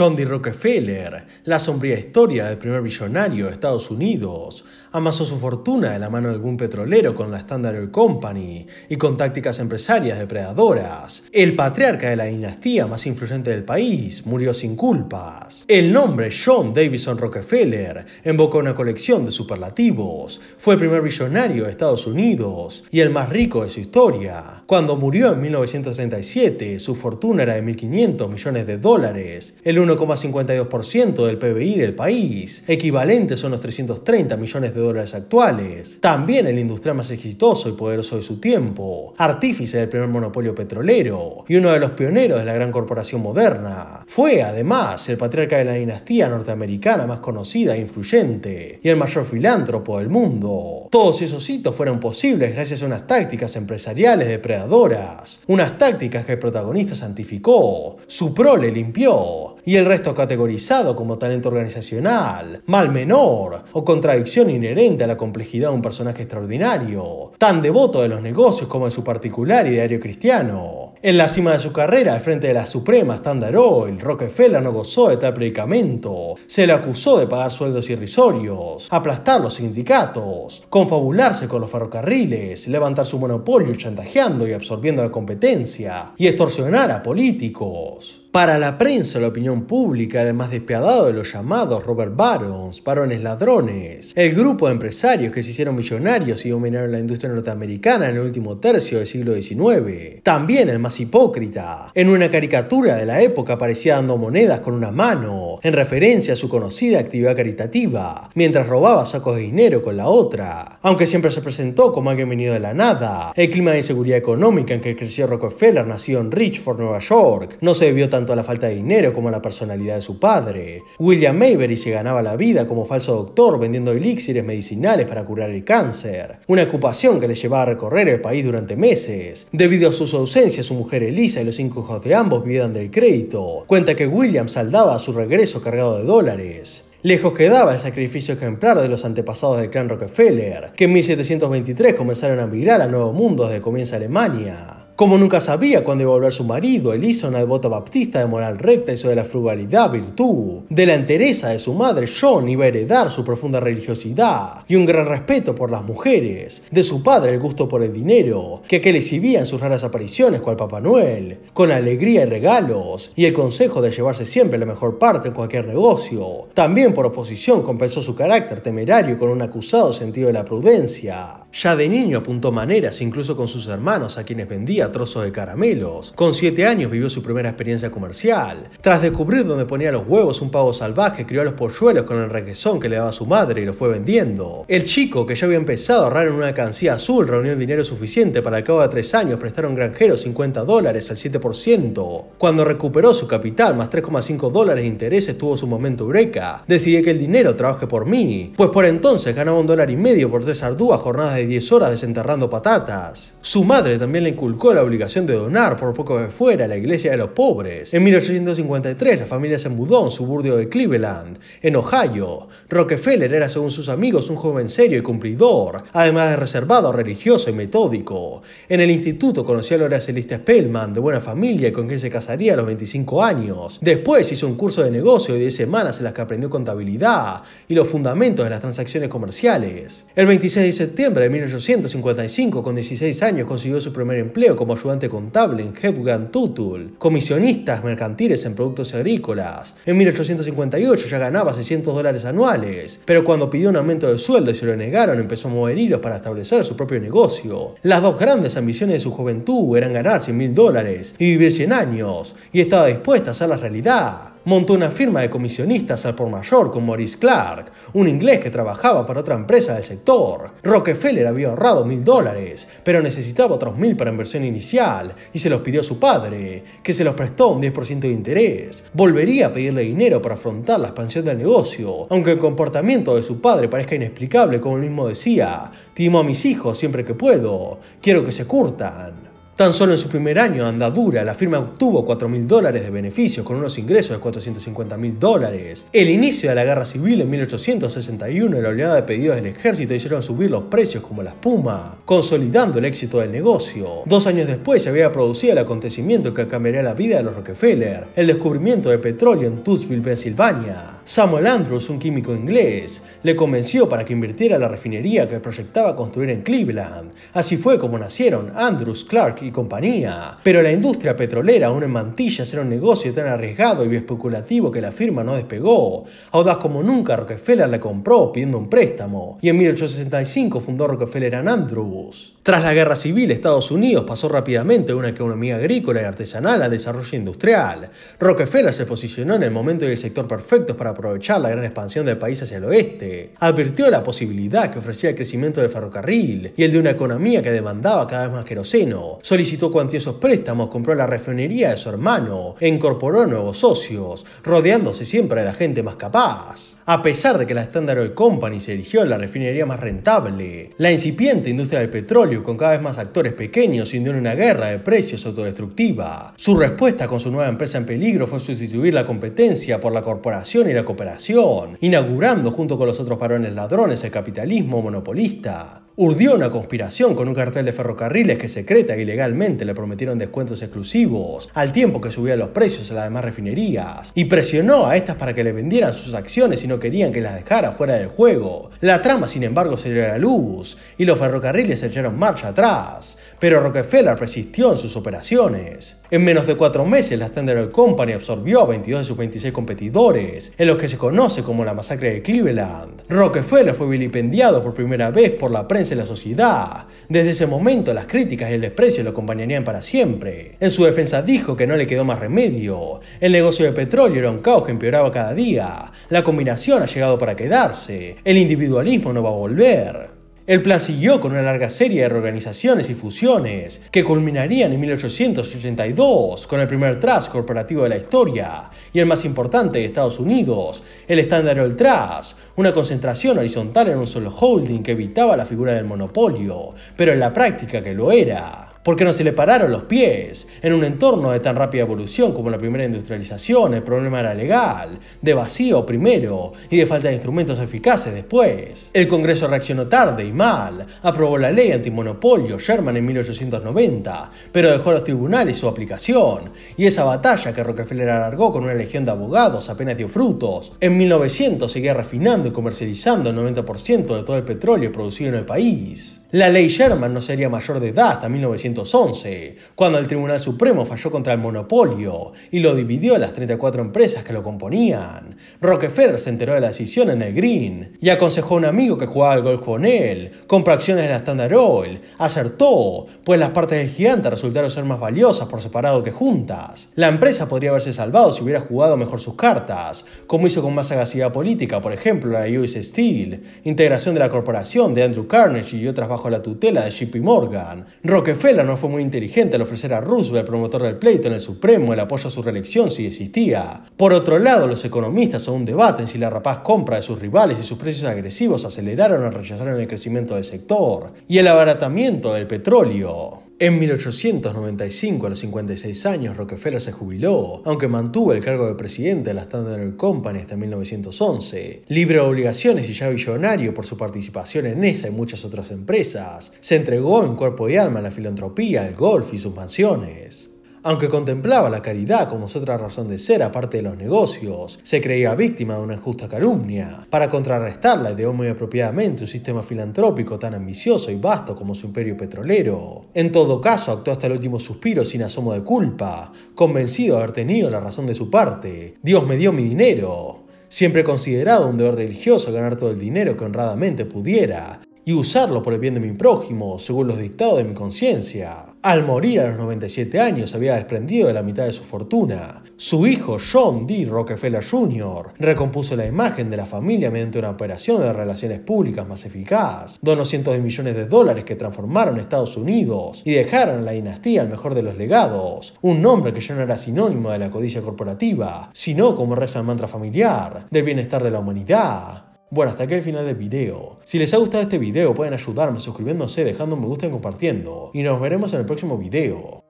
John D. Rockefeller, la sombría historia del primer billonario de Estados Unidos, amasó su fortuna de la mano de algún petrolero con la Standard Oil Company y con tácticas empresarias depredadoras. El patriarca de la dinastía más influyente del país murió sin culpas. El nombre John Davison Rockefeller invocó una colección de superlativos. Fue el primer billonario de Estados Unidos y el más rico de su historia. Cuando murió en 1937, su fortuna era de $1.500 millones, el 1,52% del PBI del país, equivalentes a unos 330 millones de dólares actuales. También el industrial más exitoso y poderoso de su tiempo, artífice del primer monopolio petrolero y uno de los pioneros de la gran corporación moderna. Fue, además, el patriarca de la dinastía norteamericana más conocida e influyente y el mayor filántropo del mundo. Todos esos hitos fueron posibles gracias a unas tácticas empresariales depredadoras, unas tácticas que el protagonista santificó, su prole limpió y el resto categorizado como talento organizacional, mal menor o contradicción inherente a la complejidad de un personaje extraordinario, tan devoto de los negocios como de su particular ideario cristiano. En la cima de su carrera, al frente de la suprema Standard Oil, Rockefeller no gozó de tal predicamento. Se le acusó de pagar sueldos irrisorios, aplastar los sindicatos, confabularse con los ferrocarriles, levantar su monopolio chantajeando y absorbiendo la competencia y extorsionar a políticos. Para la prensa y la opinión pública era el más despiadado de los llamados Robert Barons, varones ladrones, el grupo de empresarios que se hicieron millonarios y dominaron la industria norteamericana en el último tercio del siglo XIX. También el más hipócrita. En una caricatura de la época aparecía dando monedas con una mano, en referencia a su conocida actividad caritativa, mientras robaba sacos de dinero con la otra. Aunque siempre se presentó como alguien venido de la nada, el clima de inseguridad económica en que creció Rockefeller, nacido en Richford, Nueva York, no se debió tanto a la falta de dinero como a la personalidad de su padre. William Mayberry se ganaba la vida como falso doctor vendiendo elixires medicinales para curar el cáncer, una ocupación que le llevaba a recorrer el país durante meses. Debido a su ausencia, su mujer Elisa y los 5 hijos de ambos vivían del crédito. Cuenta que William saldaba a su regreso cargado de dólares. Lejos quedaba el sacrificio ejemplar de los antepasados del clan Rockefeller, que en 1723 comenzaron a migrar al Nuevo Mundo desde que comienza Alemania. Como nunca sabía cuándo iba a volver su marido, Elisa, una devota baptista de moral recta, hizo de la frugalidad virtud. De la entereza de su madre, John iba a heredar su profunda religiosidad y un gran respeto por las mujeres. De su padre, el gusto por el dinero, que aquel exhibía en sus raras apariciones cual Papá Noel, con alegría y regalos, y el consejo de llevarse siempre la mejor parte en cualquier negocio. También por oposición compensó su carácter temerario con un acusado sentido de la prudencia. Ya de niño apuntó maneras, incluso con sus hermanos, a quienes vendía trozos de caramelos. Con 7 años vivió su primera experiencia comercial. Tras descubrir dónde ponía los huevos un pavo salvaje, crió a los polluelos con el requesón que le daba su madre y lo fue vendiendo. El chico, que ya había empezado a ahorrar en una alcancía azul, reunió el dinero suficiente para al cabo de 3 años prestar a un granjero $50 al 7%. Cuando recuperó su capital más $3,5 de intereses, tuvo su momento eureka. Decidí que el dinero trabaje por mí, pues por entonces ganaba $1,50 por 3 arduas jornadas de 10 horas desenterrando patatas. Su madre también le inculcó la obligación de donar, por poco que fuera, a la iglesia de los pobres. En 1853 la familia se mudó a un suburbio de Cleveland, en Ohio. Rockefeller era, según sus amigos, un joven serio y cumplidor, además de reservado, religioso y metódico. En el instituto conoció a Laura Celeste Spellman, de buena familia y con quien se casaría a los 25 años. Después hizo un curso de negocio de 10 semanas en las que aprendió contabilidad y los fundamentos de las transacciones comerciales. El 26 de septiembre de 1855, con 16 años, consiguió su primer empleo como ayudante contable en Hepburn Tuttle, comisionistas mercantiles en productos agrícolas. En 1858 ya ganaba $600 anuales, pero cuando pidió un aumento de sueldo y se lo negaron, empezó a mover hilos para establecer su propio negocio. Las dos grandes ambiciones de su juventud eran ganar $100,000 y vivir 100 años, y estaba dispuesta a hacerla realidad. Montó una firma de comisionistas al por mayor con Maurice Clark, un inglés que trabajaba para otra empresa del sector. Rockefeller había ahorrado $1,000, pero necesitaba otros 1,000 para inversión inicial y se los pidió a su padre, que se los prestó un 10% de interés. Volvería a pedirle dinero para afrontar la expansión del negocio, aunque el comportamiento de su padre parezca inexplicable, como él mismo decía: timo a mis hijos siempre que puedo, quiero que se curtan. Tan solo en su primer año de andadura, la firma obtuvo $4.000 de beneficios con unos ingresos de $450.000. El inicio de la guerra civil en 1861 y la oleada de pedidos del ejército hicieron subir los precios como la espuma, consolidando el éxito del negocio. 2 años después se había producido el acontecimiento que cambiaría la vida de los Rockefeller, el descubrimiento de petróleo en Toutsville, Pensilvania. Samuel Andrews, un químico inglés, le convenció para que invirtiera en la refinería que proyectaba construir en Cleveland. Así fue como nacieron Andrews, Clark y compañía. Pero la industria petrolera, aún en mantillas, era un negocio tan arriesgado y especulativo que la firma no despegó. Audaz como nunca, Rockefeller le compró pidiendo un préstamo, y en 1865 fundó Rockefeller & Andrews. Tras la guerra civil, Estados Unidos pasó rápidamente de una economía agrícola y artesanal a desarrollo industrial. Rockefeller se posicionó en el momento y el sector perfectos para aprovechar la gran expansión del país hacia el oeste. Advirtió la posibilidad que ofrecía el crecimiento del ferrocarril y el de una economía que demandaba cada vez más queroseno. Solicitó cuantiosos préstamos, compró la refinería de su hermano e incorporó nuevos socios, rodeándose siempre de la gente más capaz. A pesar de que la Standard Oil Company se erigió en la refinería más rentable, la incipiente industria del petróleo, con cada vez más actores pequeños, se hundió en una guerra de precios autodestructiva. Su respuesta con su nueva empresa en peligro fue sustituir la competencia por la corporación y la cooperación, inaugurando junto con los otros varones ladrones el capitalismo monopolista. Urdió una conspiración con un cartel de ferrocarriles que secreta e ilegalmente le prometieron descuentos exclusivos, al tiempo que subía los precios a las demás refinerías, y presionó a estas para que le vendieran sus acciones y no querían que las dejara fuera del juego. La trama, sin embargo, se dio a la luz, y los ferrocarriles echaron marcha atrás, pero Rockefeller persistió en sus operaciones. En menos de 4 meses, la Standard Oil Company absorbió a 22 de sus 26 competidores, en los que se conoce como la masacre de Cleveland. Rockefeller fue vilipendiado por primera vez por la prensa y la sociedad. Desde ese momento, las críticas y el desprecio lo acompañarían para siempre. En su defensa dijo que no le quedó más remedio. El negocio de petróleo era un caos que empeoraba cada día. La combinación ha llegado para quedarse. El individualismo no va a volver. El plan siguió con una larga serie de reorganizaciones y fusiones que culminarían en 1882 con el primer trust corporativo de la historia y el más importante de Estados Unidos, el Standard Oil Trust, una concentración horizontal en un solo holding que evitaba la figura del monopolio, pero en la práctica que lo era. Porque no se le pararon los pies. En un entorno de tan rápida evolución como la primera industrialización, el problema era legal, de vacío primero y de falta de instrumentos eficaces después. El Congreso reaccionó tarde y mal, aprobó la ley antimonopolio Sherman en 1890, pero dejó a los tribunales su aplicación, y esa batalla que Rockefeller alargó con una legión de abogados apenas dio frutos. En 1900 seguía refinando y comercializando el 90% de todo el petróleo producido en el país. La ley Sherman no sería mayor de edad hasta 1911, cuando el Tribunal Supremo falló contra el monopolio y lo dividió en las 34 empresas que lo componían. Rockefeller se enteró de la decisión en el Green y aconsejó a un amigo que jugaba al golf con él: compra acciones de la Standard Oil. Acertó, pues las partes del gigante resultaron ser más valiosas por separado que juntas. La empresa podría haberse salvado si hubiera jugado mejor sus cartas, como hizo con más sagacidad política, por ejemplo la de US Steel, integración de la corporación de Andrew Carnegie y otras bajo la tutela de JP Morgan. Rockefeller no fue muy inteligente al ofrecer a Roosevelt, promotor del pleito en el Supremo, el apoyo a su reelección si existía. Por otro lado, los economistas aún debaten si la rapaz compra de sus rivales y sus precios agresivos aceleraron o rechazaron el crecimiento del sector y el abaratamiento del petróleo. En 1895, a los 56 años, Rockefeller se jubiló, aunque mantuvo el cargo de presidente de la Standard Oil Company hasta 1911. Libre de obligaciones y ya billonario por su participación en esa y muchas otras empresas, se entregó en cuerpo y alma a la filantropía, el golf y sus mansiones. Aunque contemplaba la caridad como otra razón de ser aparte de los negocios, se creía víctima de una injusta calumnia. Para contrarrestarla, ideó muy apropiadamente un sistema filantrópico tan ambicioso y vasto como su imperio petrolero. En todo caso, actuó hasta el último suspiro sin asomo de culpa, convencido de haber tenido la razón de su parte. Dios me dio mi dinero. Siempre he considerado un deber religioso ganar todo el dinero que honradamente pudiera y usarlo por el bien de mi prójimo, según los dictados de mi conciencia. Al morir a los 97 años, se había desprendido de la mitad de su fortuna. Su hijo, John D. Rockefeller Jr., recompuso la imagen de la familia mediante una operación de relaciones públicas más eficaz. Donó cientos de millones de dólares que transformaron Estados Unidos y dejaron a la dinastía el mejor de los legados. Un nombre que ya no era sinónimo de la codicia corporativa, sino, como reza el mantra familiar, del bienestar de la humanidad. Bueno, hasta aquí el final del video. Si les ha gustado este video pueden ayudarme suscribiéndose, dejando un me gusta y compartiendo. Y nos veremos en el próximo video.